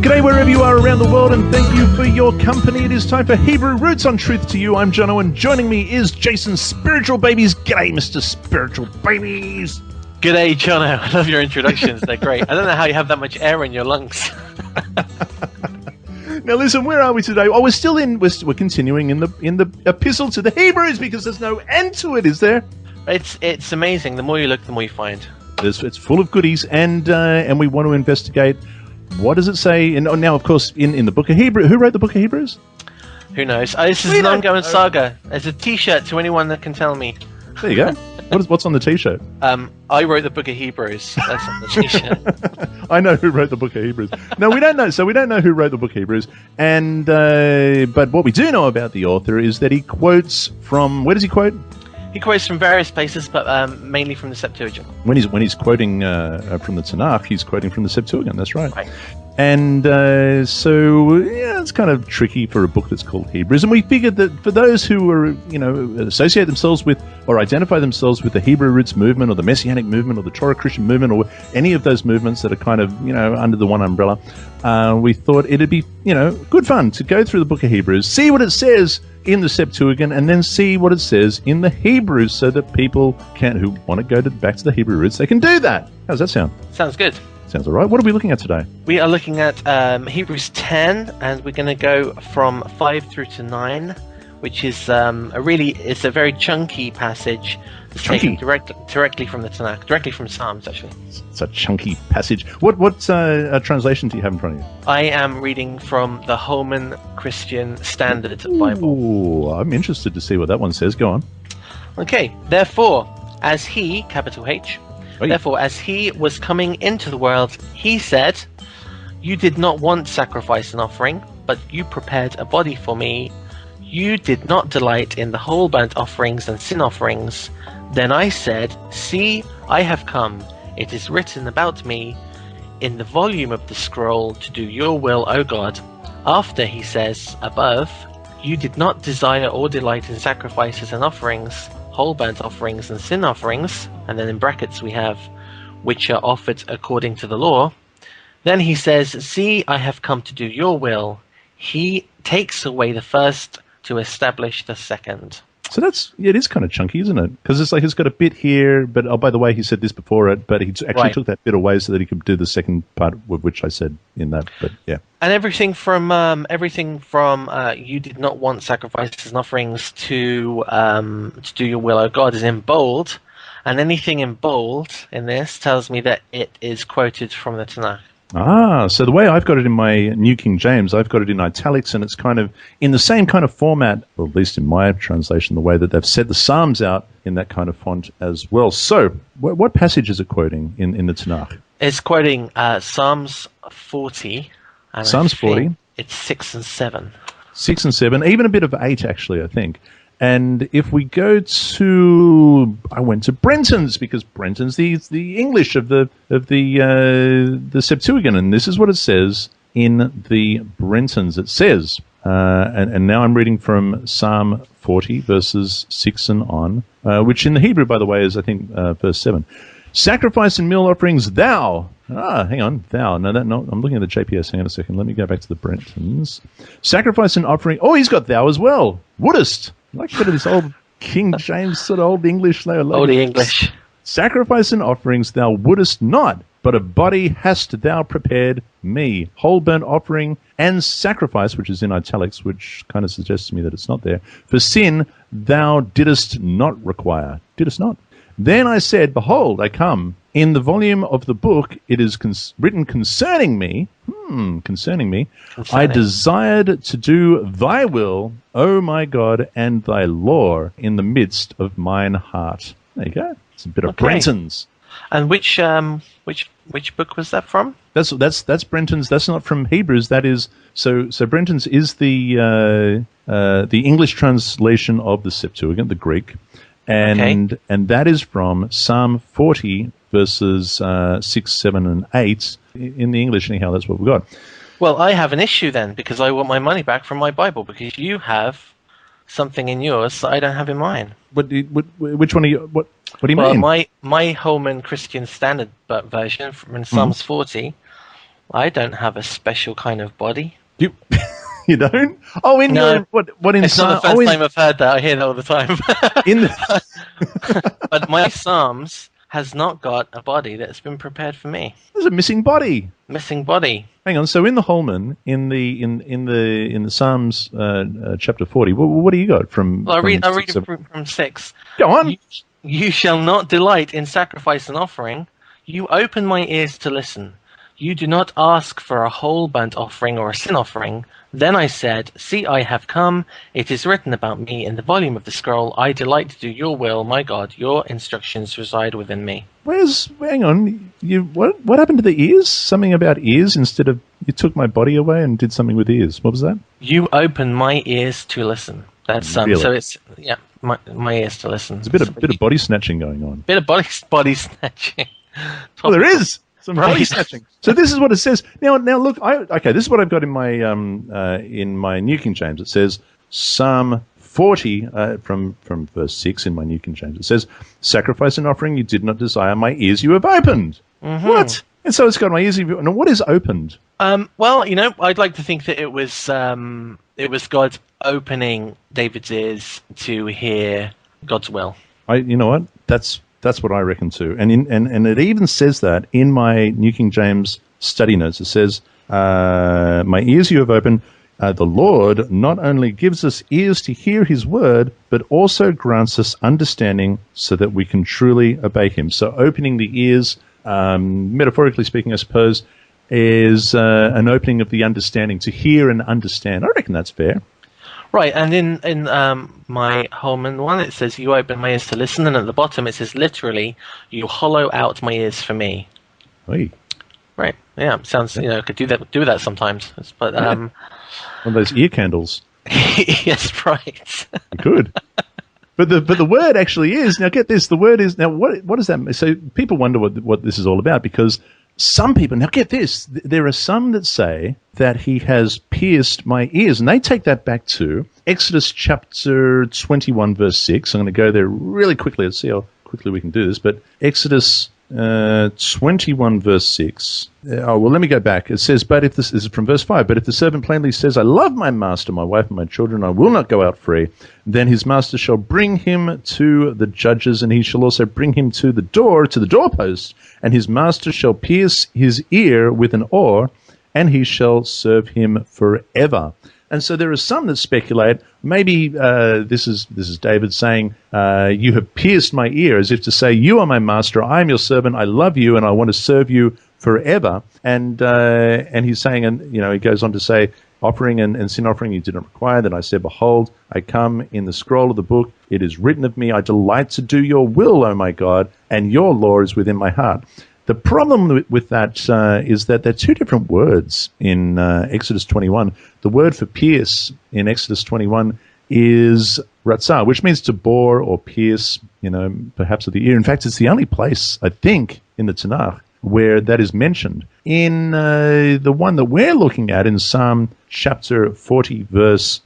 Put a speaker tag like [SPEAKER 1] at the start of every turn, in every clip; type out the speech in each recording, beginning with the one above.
[SPEAKER 1] G'day wherever you are around the world, and thank you for your company. It is time for Hebrew Roots on Truth2U. I'm Jono, and joining me is Jason Spiritualbabies. G'day, Mr. Spiritualbabies.
[SPEAKER 2] G'day, Jono. I love your introductions. They're great. I don't know how you have that much air in your lungs.
[SPEAKER 1] Now listen, where are we today? Oh, we're continuing in the epistle to the Hebrews, because there's no end to it, is there?
[SPEAKER 2] It's amazing. The more you look, the more you find.
[SPEAKER 1] It's full of goodies, and we want to investigate. What does it say? Now, of course, in the book of Hebrews. Who wrote the book of Hebrews?
[SPEAKER 2] Who knows? This is an ongoing saga. There's a T-shirt to anyone that can tell me.
[SPEAKER 1] There you go. What's on the T-shirt?
[SPEAKER 2] I wrote the book of Hebrews. That's on the T-shirt.
[SPEAKER 1] I know who wrote the book of Hebrews. No, we don't know. So we don't know who wrote the book of Hebrews. And but what we do know about the author is that he quotes from. Where does he quote?
[SPEAKER 2] He quotes from various places, but mainly from the Septuagint.
[SPEAKER 1] When he's quoting from the Tanakh, he's quoting from the Septuagint. That's right.
[SPEAKER 2] Right.
[SPEAKER 1] And so, yeah, it's kind of tricky for a book that's called Hebrews. And we figured that for those who are, associate themselves with or identify themselves with the Hebrew Roots movement or the Messianic movement or the Torah Christian movement or any of those movements that are kind of, under the one umbrella, we thought it'd be, good fun to go through the book of Hebrews, see what it says in the Septuagint, and then see what it says in the Hebrews, so that people who want to go back to the Hebrew roots, they can do that. How does that sound?
[SPEAKER 2] Sounds good.
[SPEAKER 1] Sounds all right. What are we looking at today?
[SPEAKER 2] We are looking at Hebrews 10, and we're going to go from 5 through to 9, which is it's a very chunky passage. It's taken directly from the Tanakh, directly from Psalms, actually.
[SPEAKER 1] It's a chunky passage. What translation do you have in front of you?
[SPEAKER 2] I am reading from the Holman Christian Standard Bible.
[SPEAKER 1] Ooh, I'm interested to see what that one says. Go on.
[SPEAKER 2] Okay. Therefore, as he, capital H, Therefore, as he was coming into the world, he said, "You did not want sacrifice and offering, but you prepared a body for me. You did not delight in the whole burnt offerings and sin offerings. Then I said, See, I have come. It is written about me in the volume of the scroll to do your will, O God." After he says above, "You did not desire or delight in sacrifices and offerings, whole burnt offerings and sin offerings," and then in brackets we have, "which are offered according to the law." Then he says, "See, I have come to do your will." He takes away the first to establish the second.
[SPEAKER 1] So it is kind of chunky, isn't it? Because it's got a bit here, but by the way, he said this before it, but he actually took that bit away so that he could do the second part, which I said in that. But yeah,
[SPEAKER 2] and everything from you did not want sacrifices and offerings to do your will, O God, is in bold, and anything in bold in this tells me that it is quoted from the Tanakh.
[SPEAKER 1] So the way I've got it in my New King James, I've got it in italics, and it's kind of in the same kind of format, or at least in my translation, the way that they've set the Psalms out in that kind of font as well. So what passage is it quoting in the Tanakh?
[SPEAKER 2] It's quoting Psalms 40. And
[SPEAKER 1] Psalms 40?
[SPEAKER 2] It's 6 and 7.
[SPEAKER 1] 6 and 7, even a bit of 8, actually, I think. And if we go to, I went to Brenton's, because Brenton's the English of the Septuagint, and this is what it says in the Brenton's. It says, and now I'm reading from Psalm 40 verses 6 and on, which in the Hebrew, by the way, is I think verse 7. "Sacrifice and meal offerings, thou." Hang on, thou. No, I'm looking at the JPS. Hang on a second. Let me go back to the Brenton's. "Sacrifice and offering." Oh, he's got thou as well. "Wouldest." I like a bit of this old King James sort of old English.
[SPEAKER 2] Old English.
[SPEAKER 1] "Sacrifice and offerings thou wouldest not, but a body hast thou prepared me. Whole burnt offering and sacrifice," which is in italics, which kind of suggests to me that it's not there. "For sin thou didst not require." Didst not. "Then I said, Behold, I come. In the volume of the book it is written concerning me. Concerning me. I desired to do thy will, O my God, and thy law in the midst of mine heart." There you go. It's a bit of Brenton's.
[SPEAKER 2] And which book was that from?
[SPEAKER 1] That's Brenton's. That's not from Hebrews. That is so Brenton's is the English translation of the Septuagint, the Greek, and that is from Psalm 40 verses 6, 7, and 8 in the English. Anyhow, that's what we've got.
[SPEAKER 2] Well, I have an issue then, because I want my money back from my Bible, because you have something in yours that I don't have in mine.
[SPEAKER 1] Which one are you? What do you mean?
[SPEAKER 2] My Holman Christian Standard version from Psalms 40 I don't have a special kind of body.
[SPEAKER 1] You, you don't? Oh, in
[SPEAKER 2] No,
[SPEAKER 1] your what in
[SPEAKER 2] it's not the first time I've heard that. I hear that all the time.
[SPEAKER 1] in the,
[SPEAKER 2] But my Psalms has not got a body that's been prepared for me.
[SPEAKER 1] there's a missing body.
[SPEAKER 2] Missing body.
[SPEAKER 1] Hang on. So in the Holman, in the Psalms, chapter 40, what do you got from?
[SPEAKER 2] Well, I'll read
[SPEAKER 1] six,
[SPEAKER 2] it from 6.
[SPEAKER 1] Go on.
[SPEAKER 2] You shall not delight in sacrifice and offering. You open my ears to listen. You do not ask for a whole burnt offering or a sin offering. Then I said, see, I have come. It is written about me in the volume of the scroll. I delight to do your will, my God. Your instructions reside within me.
[SPEAKER 1] Hang on. What happened to the ears? Something about ears instead of you took my body away and did something with ears. What was that?
[SPEAKER 2] You open my ears to listen. That's
[SPEAKER 1] Really?
[SPEAKER 2] so it's my ears to listen.
[SPEAKER 1] There's a bit of body snatching going on.
[SPEAKER 2] Bit of body snatching.
[SPEAKER 1] Well, there is some body
[SPEAKER 2] Right.
[SPEAKER 1] snatching. So this is what it says. Now look. This is what I've got in my New King James. It says Psalm 40 from verse 6 in my New King James. It says, "Sacrifice and offering you did not desire; my ears you have opened."
[SPEAKER 2] Mm-hmm.
[SPEAKER 1] What? And so it's got my ears. Now what is opened?
[SPEAKER 2] Well, I'd like to think that it was God opening David's ears to hear God's will.
[SPEAKER 1] You know what? That's what I reckon too. And it even says that in my New King James study notes. It says, "My ears you have opened." The Lord not only gives us ears to hear His word, but also grants us understanding so that we can truly obey Him. So opening the ears, metaphorically speaking, I suppose, is an opening of the understanding to hear and understand. I reckon that's fair.
[SPEAKER 2] Right, and in my Holman one, it says, you open my ears to listen, and at the bottom it says, literally, you hollow out my ears for me.
[SPEAKER 1] Oy.
[SPEAKER 2] Right, yeah, sounds, could do that sometimes. But,
[SPEAKER 1] One of those ear candles.
[SPEAKER 2] yes, right.
[SPEAKER 1] You could. But the word actually is, now get this, the word is, now what does that mean? So people wonder what this is all about, because some people, now get this, there are some that say that he has pierced my ears, and they take that back to Exodus chapter 21, verse 6. I'm going to go there really quickly. Let's see how quickly we can do this. But Exodus 21, verse 6. Let me go back. It says, but if this is from verse 5, but if the servant plainly says, I love my master, my wife, and my children, I will not go out free, then his master shall bring him to the judges, and he shall also bring him to the doorpost, and his master shall pierce his ear with an oar, and he shall serve him forever. And so there are some that speculate, maybe this is David saying, you have pierced my ear, as if to say, you are my master, I am your servant, I love you, and I want to serve you forever. And he's saying, and he goes on to say, offering and sin offering you did not require. Then I said, behold, I come in the scroll of the book. It is written of me, I delight to do your will, O my God, and your law is within my heart. The problem with that is that there are two different words in Exodus 21. The word for pierce in Exodus 21 is ratzah, which means to bore or pierce, perhaps of the ear. In fact, it's the only place, I think, in the Tanakh where that is mentioned. In the one that we're looking at in Psalm chapter 40, verse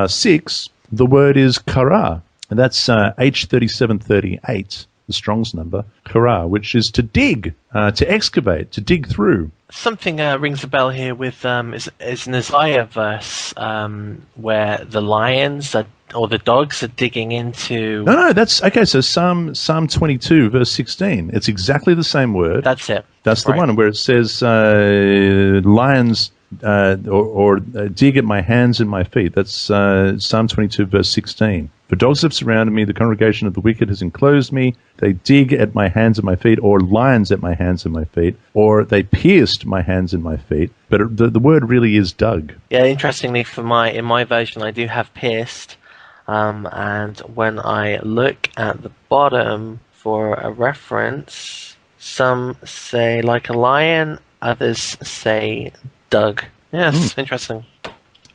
[SPEAKER 1] 6, the word is kara, and that's H3738. The Strong's number, kara, which is to dig, to excavate, to dig through.
[SPEAKER 2] Something rings a bell here with is an Isaiah verse where the lions or the dogs are digging into. No,
[SPEAKER 1] that's okay. So Psalm 22, verse 16. It's exactly the same word.
[SPEAKER 2] That's it.
[SPEAKER 1] That's the one where it says lions or dig at my hands and my feet. That's Psalm 22, verse 16. For dogs have surrounded me, the congregation of the wicked has enclosed me. They dig at my hands and my feet, or lions at my hands and my feet, or they pierced my hands and my feet. But the word really is dug.
[SPEAKER 2] Yeah, interestingly, in my version, I do have pierced. And when I look at the bottom for a reference, some say like a lion, others say dug. Yes, interesting.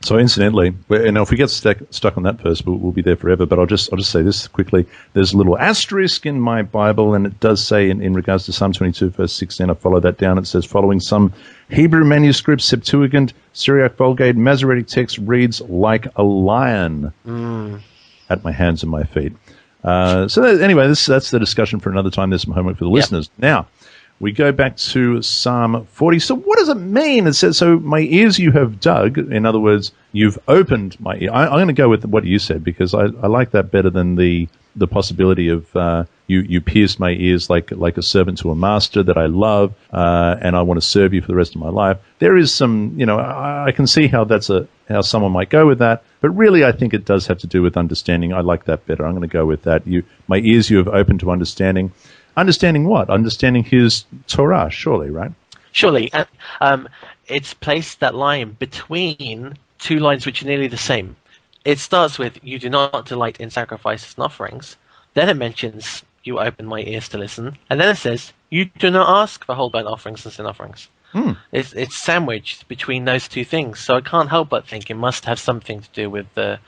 [SPEAKER 1] So incidentally, if we get stuck on that verse, we'll be there forever. But I'll just say this quickly. There's a little asterisk in my Bible, and it does say in regards to Psalm 22, verse 16, I follow that down. It says, following some Hebrew manuscripts, Septuagint, Syriac Vulgate, Masoretic text reads, like a lion at my hands and my feet. Anyway, that's the discussion for another time. There's some homework for the listeners. Now, We go back to Psalm 40. So what does it mean? It says, so my ears you have dug. In other words, you've opened my ear. I'm going to go with what you said because I like that better than the possibility of you pierced my ears like a servant to a master that I love, and I want to serve you for the rest of my life. There is some, I can see how how someone might go with that, but really I think it does have to do with understanding. I like that better. I'm going to go with that. My ears you have opened to understanding. Understanding what? Understanding his Torah, surely, right?
[SPEAKER 2] Surely. It's placed that line between two lines which are nearly the same. It starts with, you do not delight in sacrifices and offerings. Then it mentions, you open my ears to listen. And then it says, you do not ask for whole burnt offerings and sin offerings. It's sandwiched between those two things. So I can't help but think it must have something to do with the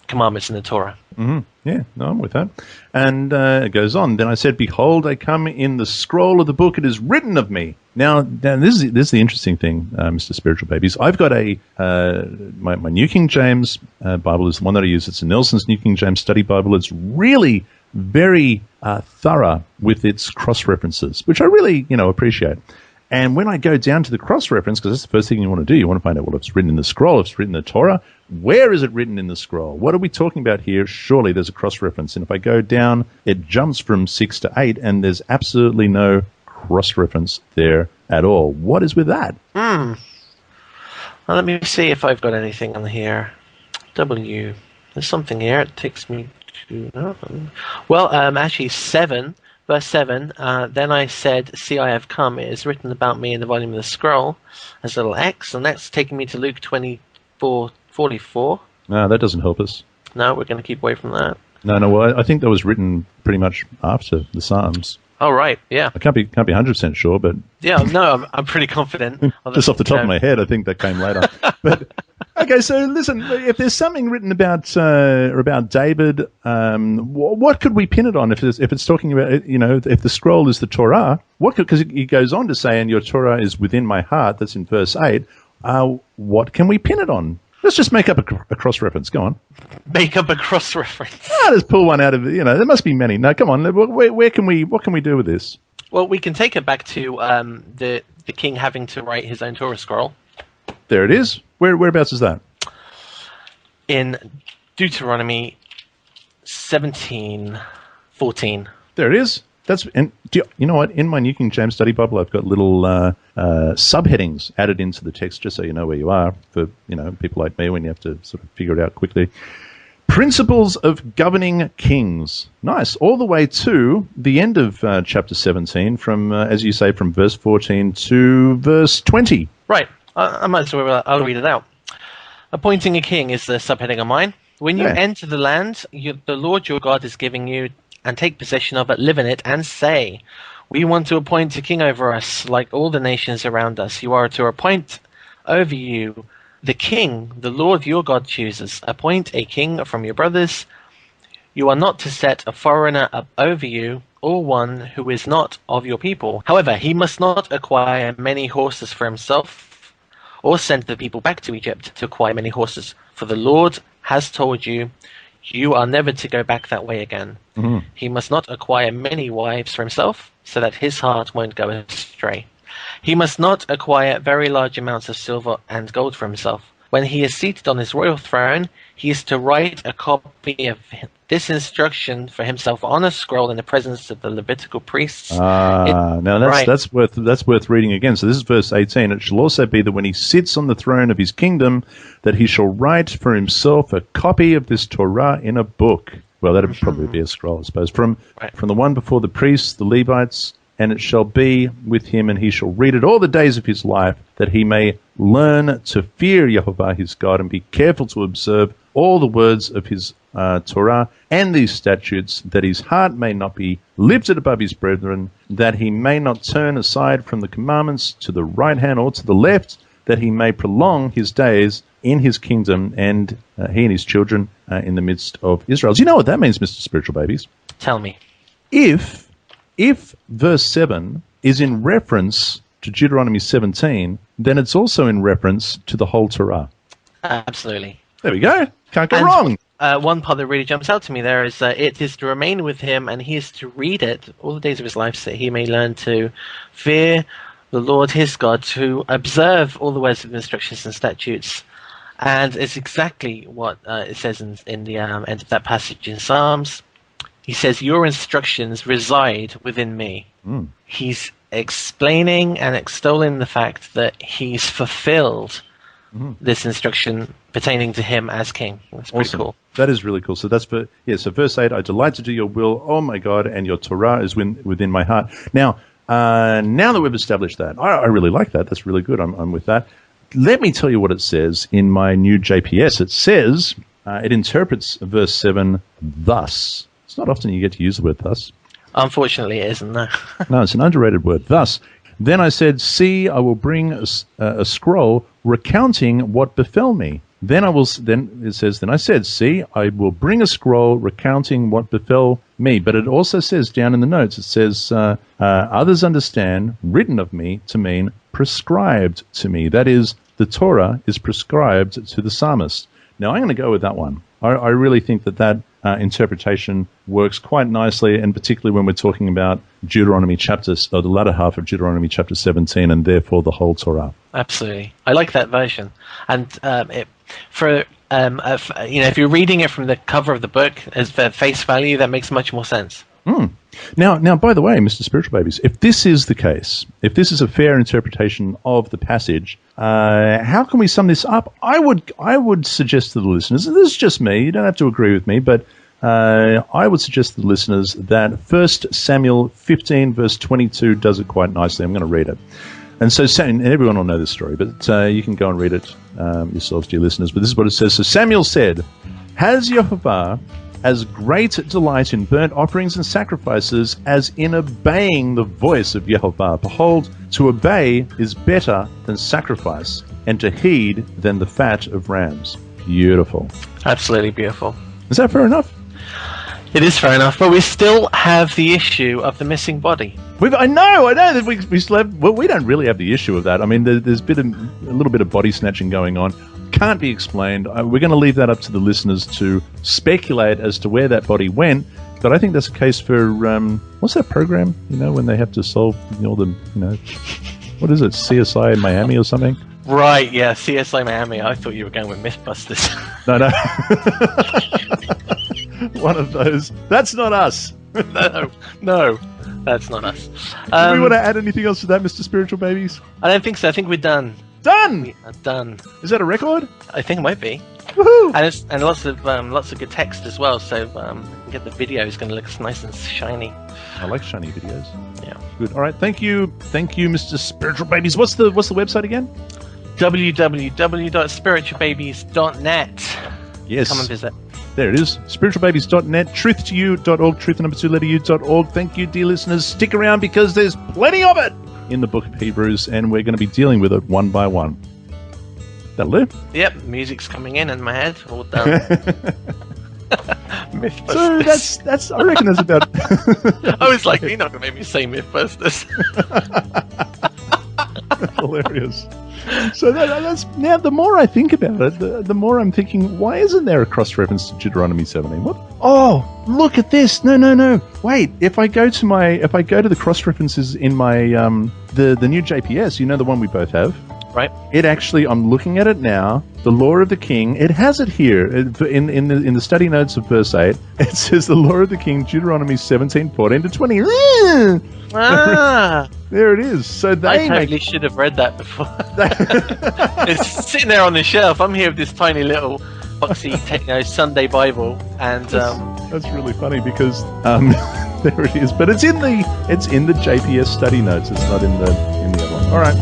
[SPEAKER 2] commandments in the Torah.
[SPEAKER 1] Mm-hmm. Yeah, no, I'm with that. And it goes on. Then I said, behold, I come in the scroll of the book. It is written of me. Now this is the interesting thing, Mr. Spiritual Babies. I've got my New King James Bible is the one that I use. It's a Nelson's New King James Study Bible. It's really very thorough with its cross-references, which I really, appreciate. And when I go down to the cross-reference, because that's the first thing you want to do, you want to find out, well, if it's written in the scroll, if it's written in the Torah, where is it written in the scroll? What are we talking about here? Surely there's a cross-reference. And if I go down, it jumps from 6 to 8, and there's absolutely no cross-reference there at all. What is with that?
[SPEAKER 2] Well, let me see if I've got anything on here. W. There's something here. It takes me to... Well, actually, 7... Verse 7, then I said, see, I have come. It is written about me in the volume of the scroll as a little X, and that's taking me to Luke 24:44.
[SPEAKER 1] No, that doesn't help us.
[SPEAKER 2] No, we're going to keep away from that.
[SPEAKER 1] No, well, I think that was written pretty much after the Psalms.
[SPEAKER 2] Oh, right, yeah.
[SPEAKER 1] I can't be 100% sure, but...
[SPEAKER 2] Yeah, no, I'm pretty confident.
[SPEAKER 1] Just off the top of my head, I think that came later. But okay, so listen, if there's something written about David, what could we pin it on? If it's talking about, if the scroll is the Torah, because he goes on to say, and your Torah is within my heart, that's in verse 8, what can we pin it on? Let's just make up a cross-reference. Go on.
[SPEAKER 2] Make up a cross-reference.
[SPEAKER 1] Let's pull one out of, there must be many. No, come on. What can we do with this?
[SPEAKER 2] Well, we can take it back to the king having to write his own Torah scroll.
[SPEAKER 1] There it is. Whereabouts is that?
[SPEAKER 2] In Deuteronomy 17:14.
[SPEAKER 1] There it is. And you know what? In my New King James Study Bible, I've got little subheadings added into the text, just so you know where you are for people like me when you have to sort of figure it out quickly. Principles of governing kings. Nice. All the way to the end of chapter 17, from as you say, from verse 14 to verse 20.
[SPEAKER 2] Right. I might as well. I'll read it out. Appointing a king is the subheading of mine. When you enter the land the Lord your God is giving you, and take possession of it, live in it, and say, we want to appoint a king over us, like all the nations around us. You are to appoint over you the king the Lord your God chooses. Appoint a king from your brothers. You are not to set a foreigner up over you, or one who is not of your people. However, he must not acquire many horses for himself, or send the people back to Egypt to acquire many horses. For the Lord has told you, you are never to go back that way again. Mm-hmm. He must not acquire many wives for himself, so that his heart won't go astray. He must not acquire very large amounts of silver and gold for himself. When he is seated on his royal throne, he is to write a copy of this instruction for himself on a scroll in the presence of the Levitical priests.
[SPEAKER 1] Now that's worth reading again. So this is verse 18. It shall also be that when he sits on the throne of his kingdom, that he shall write for himself a copy of this Torah in a book. Well, that would probably be a scroll, I suppose. From the one before the priests, the Levites, and it shall be with him, and he shall read it all the days of his life, that he may learn to fear Yehovah his God, and be careful to observe all the words of his Torah and these statutes, that his heart may not be lifted above his brethren, that he may not turn aside from the commandments to the right hand or to the left, that he may prolong his days in his kingdom, and he and his children in the midst of Israel. Do you know what that means, Mr. Spiritual Babies?
[SPEAKER 2] Tell me.
[SPEAKER 1] If verse 7 is in reference to Deuteronomy 17, then it's also in reference to the whole Torah.
[SPEAKER 2] Absolutely.
[SPEAKER 1] There we go. Can't go wrong.
[SPEAKER 2] one part that really jumps out to me there is it is to remain with him, and he is to read it all the days of his life, so he may learn to fear the Lord his God, to observe all the words of the instructions and statutes. And it's exactly what it says in the end of that passage in Psalms. He says, your instructions reside within me.
[SPEAKER 1] Mm.
[SPEAKER 2] He's explaining and extolling the fact that he's fulfilled this instruction pertaining to him as king. That's pretty cool.
[SPEAKER 1] That is really cool. So that's so verse 8, I delight to do your will, oh my God, and your Torah is within my heart. Now that we've established that, I really like that. That's really good. I'm with that. Let me tell you what it says in my new JPS. It says, it interprets verse 7 thus. It's not often you get to use the word thus.
[SPEAKER 2] Unfortunately, it isn't, no.
[SPEAKER 1] No, it's an underrated word. Thus, then I said, see, I will bring a scroll recounting what befell me. Then it says, then I said, see, I will bring a scroll recounting what befell me. But it also says down in the notes, it says, others understand written of me to mean prescribed to me. That is, the Torah is prescribed to the psalmist. Now, I'm going to go with that one. I really think that interpretation works quite nicely, and particularly when we're talking about Deuteronomy chapters, or the latter half of Deuteronomy chapter 17, and therefore the whole Torah.
[SPEAKER 2] Absolutely, I like that version. And if you're reading it from the cover of the book as for face value, that makes much more sense.
[SPEAKER 1] Mm. Now, by the way, Mr. Spiritual Babies, if this is the case, if this is a fair interpretation of the passage, how can we sum this up? I would suggest to the listeners, and this is just me, you don't have to agree with me, but I would suggest to the listeners that 1 Samuel 15 verse 22 does it quite nicely. I'm going to read it. And so, and everyone will know this story, but you can go and read it yourselves, dear listeners. But this is what it says. So Samuel said, has Jehovah as great delight in burnt offerings and sacrifices as in obeying the voice of Jehovah? Behold, to obey is better than sacrifice, and to heed than the fat of rams. Beautiful.
[SPEAKER 2] Absolutely beautiful.
[SPEAKER 1] Is that fair enough?
[SPEAKER 2] It is fair enough, but we still have the issue of the missing body.
[SPEAKER 1] I know that we still have. Well, we don't really have the issue of that. I mean, there's a little bit of body snatching going on. Can't be explained. We're going to leave that up to the listeners to speculate as to where that body went. But I think that's a case for what's that program? When they have to solve all the what is it? CSI in Miami or something?
[SPEAKER 2] Right. Yeah. CSI Miami. I thought you were going with MythBusters.
[SPEAKER 1] No. One of those. That's not us.
[SPEAKER 2] No, that's not us.
[SPEAKER 1] Do we want to add anything else to that, Mr. Spiritual Babies?
[SPEAKER 2] I don't think so. I think we're done.
[SPEAKER 1] Done.
[SPEAKER 2] We are done.
[SPEAKER 1] Is that a record?
[SPEAKER 2] I think it might be.
[SPEAKER 1] Woohoo!
[SPEAKER 2] And lots of good text as well. So get the video is going to look nice and shiny.
[SPEAKER 1] I like shiny videos.
[SPEAKER 2] Yeah.
[SPEAKER 1] Good. All right. Thank you, Mr. Spiritual Babies. What's the website again?
[SPEAKER 2] www.spiritualbabies.net.
[SPEAKER 1] Yes.
[SPEAKER 2] Come and visit.
[SPEAKER 1] There it is. Spiritualbabies.net, Truth2U.org, truth_U.org. Thank you, dear listeners. Stick around because there's plenty of it in the book of Hebrews, and we're going to be dealing with it one by one. That'll do.
[SPEAKER 2] Yep, music's coming in my head. All done. Mythbusters.
[SPEAKER 1] So that's. I reckon that's about.
[SPEAKER 2] I was like, you're not going to make me say Mythbusters.
[SPEAKER 1] Hilarious. So that's now. The more I think about it, the more I'm thinking, why isn't there a cross-reference to Deuteronomy 17? What? Oh, look at this! No. Wait. If I go to the cross-references in my the new JPS, the one we both have.
[SPEAKER 2] Right.
[SPEAKER 1] It actually, I'm looking at it now. The law of the king. It has it here in the study notes of verse 8. It says the law of the king, Deuteronomy 17:14-20.
[SPEAKER 2] Ah,
[SPEAKER 1] there it is. So
[SPEAKER 2] I totally should have read that before. It's sitting there on the shelf. I'm here with this tiny little boxy Sunday Bible, and
[SPEAKER 1] that's really funny because there it is. But it's in the JPS study notes. It's not in the other one. All right.